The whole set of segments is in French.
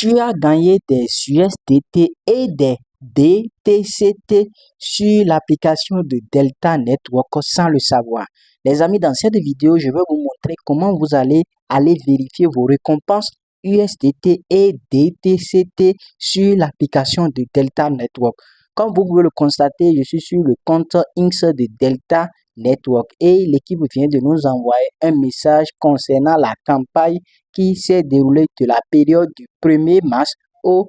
Tu as gagné des USDT et des DTCT sur l'application de Delta Network sans le savoir. Les amis, dans cette vidéo, je vais vous montrer comment vous allez aller vérifier vos récompenses USDT et DTCT sur l'application de Delta Network. Comme vous pouvez le constater, je suis sur le compte X de Delta Network et l'équipe vient de nous envoyer un message concernant la campagne qui s'est déroulée de la période du 1er mars au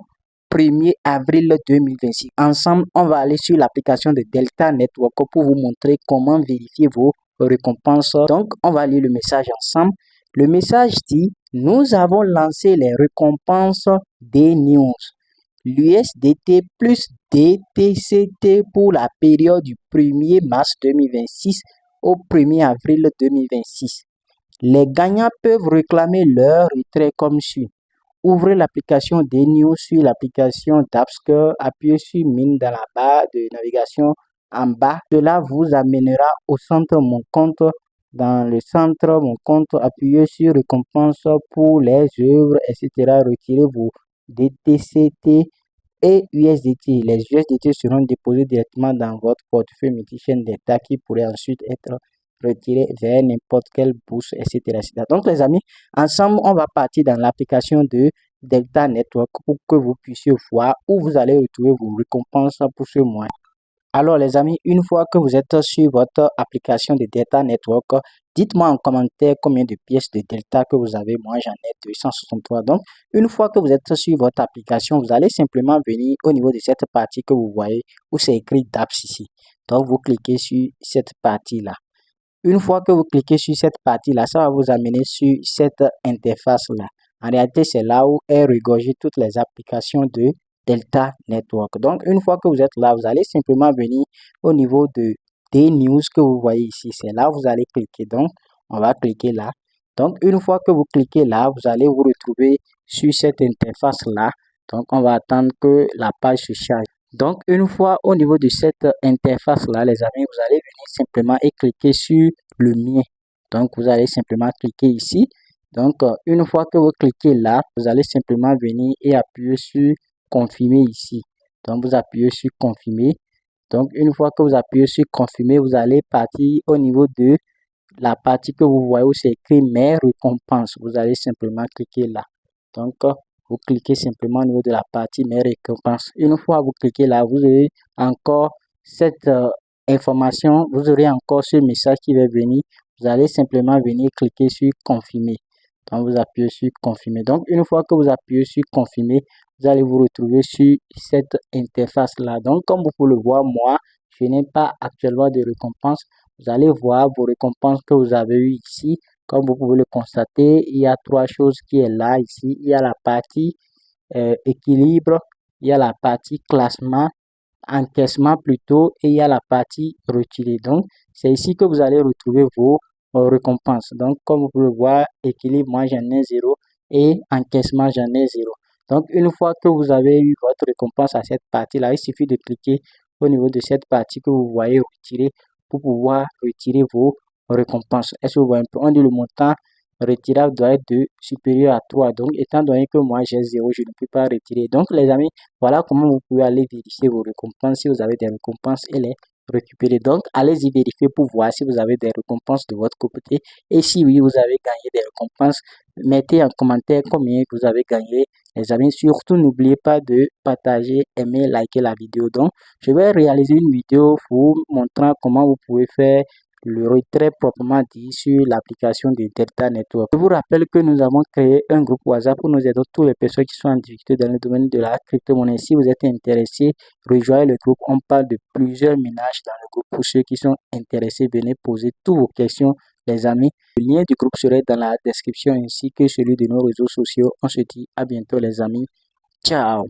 1er avril 2026. Ensemble, on va aller sur l'application de Delta Network pour vous montrer comment vérifier vos récompenses. Donc, on va lire le message ensemble. Le message dit: nous avons lancé les récompenses des news. L'USDT plus DTCT pour la période du 1er mars 2026 au 1er avril 2026. Les gagnants peuvent réclamer leur retrait comme suit. Ouvrez l'application des news sur l'application d'Appsker, appuyez sur mine dans la barre de navigation en bas. Cela vous amènera au centre Mon compte. Dans le centre Mon compte, appuyez sur récompense pour les œuvres, etc. Retirez vos DTCT et USDT. Les USDT seront déposés directement dans votre portefeuille multi-chaîne d'État qui pourrait ensuite être retiré vers n'importe quelle bourse, etc., etc. Donc, les amis, ensemble, on va partir dans l'application de Delta Network pour que vous puissiez voir où vous allez retrouver vos récompenses pour ce mois. Alors, les amis, une fois que vous êtes sur votre application de Delta Network, dites-moi en commentaire combien de pièces de Delta que vous avez. Moi, j'en ai 263. Donc, une fois que vous êtes sur votre application, vous allez simplement venir au niveau de cette partie que vous voyez où c'est écrit d'apps ici. Donc, vous cliquez sur cette partie-là. Une fois que vous cliquez sur cette partie-là, ça va vous amener sur cette interface-là. En réalité, c'est là où est regorgé toutes les applications de Delta Network. Donc, une fois que vous êtes là, vous allez simplement venir au niveau des news que vous voyez ici. C'est là où vous allez cliquer. Donc, on va cliquer là. Donc, une fois que vous cliquez là, vous allez vous retrouver sur cette interface-là. Donc, on va attendre que la page se charge. Donc, une fois au niveau de cette interface-là, les amis, vous allez venir simplement et cliquer sur le mien. Donc, vous allez simplement cliquer ici. Donc, une fois que vous cliquez là, vous allez simplement venir et appuyer sur confirmer ici. Donc, vous appuyez sur confirmer. Donc, une fois que vous appuyez sur confirmer, vous allez partir au niveau de la partie que vous voyez où c'est écrit mes récompenses. Vous allez simplement cliquer là. Donc, vous cliquez simplement au niveau de la partie mes récompenses. Une fois vous cliquez là, vous aurez encore cette information, vous aurez encore ce message qui va venir. Vous allez simplement venir cliquer sur confirmer. Donc, vous appuyez sur confirmer. Donc, une fois que vous appuyez sur confirmer, vous allez vous retrouver sur cette interface-là. Donc, comme vous pouvez le voir, moi, je n'ai pas actuellement de récompense. Vous allez voir vos récompenses que vous avez eues ici. Comme vous pouvez le constater, il y a trois choses qui est là ici. Il y a la partie équilibre, il y a la partie classement, encaissement plutôt, et il y a la partie retirée. Donc, c'est ici que vous allez retrouver vos récompenses. Donc, comme vous pouvez le voir, équilibre, moi j'en ai 0 et encaissement, j'en ai 0. Donc, une fois que vous avez eu votre récompense à cette partie-là, il suffit de cliquer au niveau de cette partie que vous voyez retirer pour pouvoir retirer vos récompenses. Est-ce que vous voyez un peu? On dit le montant retirable doit être supérieur à 3. Donc, étant donné que moi j'ai 0, je ne peux pas retirer. Donc, les amis, voilà comment vous pouvez aller vérifier vos récompenses si vous avez des récompenses et les récupérer. Donc, allez-y vérifier pour voir si vous avez des récompenses de votre côté. Et si oui, vous avez gagné des récompenses, mettez en commentaire combien vous avez gagné. Les amis, surtout, n'oubliez pas de partager, aimer, liker la vidéo. Donc, je vais réaliser une vidéo pour vous montrant comment vous pouvez faire le retrait proprement dit sur l'application de Delta Network. Je vous rappelle que nous avons créé un groupe WhatsApp pour nous aider toutes les personnes qui sont en difficulté dans le domaine de la crypto-monnaie. Si vous êtes intéressé, rejoignez le groupe. On parle de plusieurs ménages dans le groupe. Pour ceux qui sont intéressés, venez poser toutes vos questions, les amis. Le lien du groupe serait dans la description ainsi que celui de nos réseaux sociaux. On se dit à bientôt, les amis. Ciao!